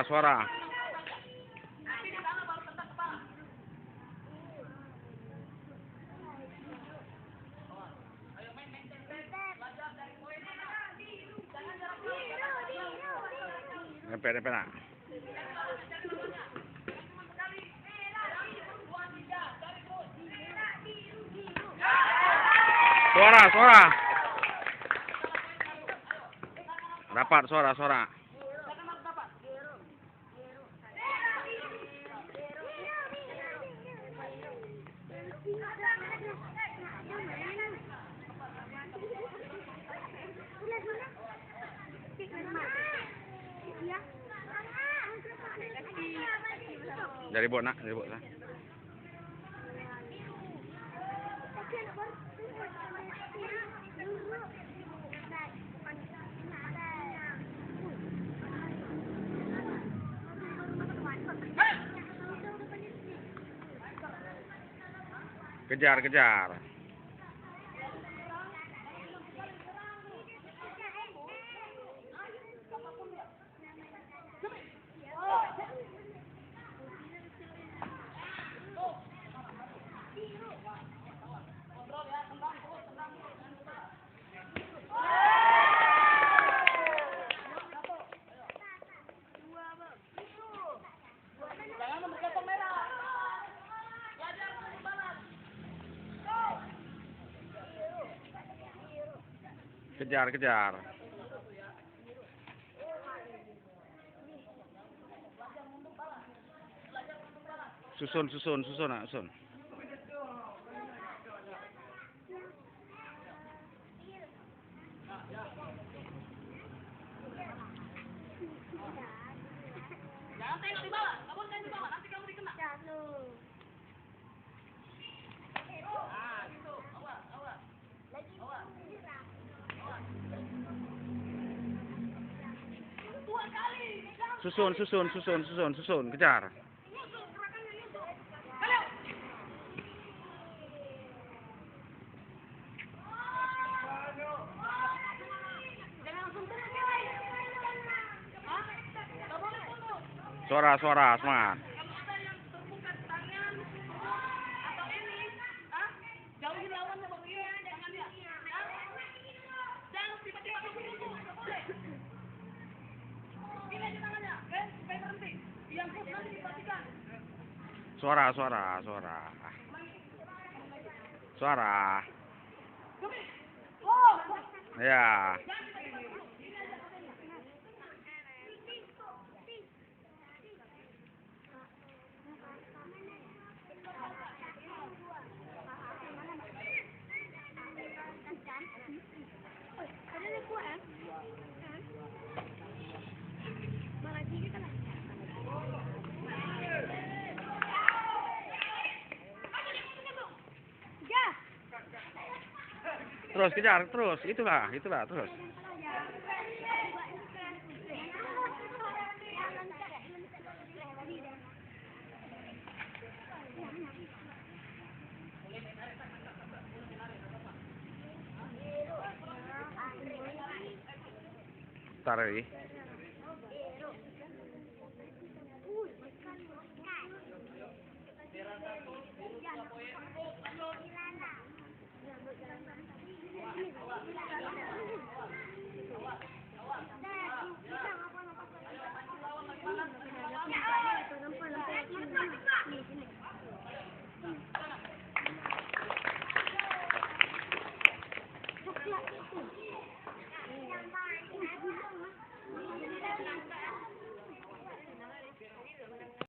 Suara. Nempel nak. Suara. Dapat suara. Dari bot nak. Kejar. Kejar. Susun nak. Jangan tengok di bawah, kamu tengok di bawah, nanti kamu dikena. Gitu. Awas. Dua kali. Susun, kejar. Suara, semangat. Jauhin lawannya Bang. Jangan dia. Jangan tiba-tiba kamu tutup, enggak boleh. Gini aja tangannya, supaya berhenti. Yang push nanti diperhatikan. Suara. Oh. Ya. Terus kejar, itulah, terus. Tarik.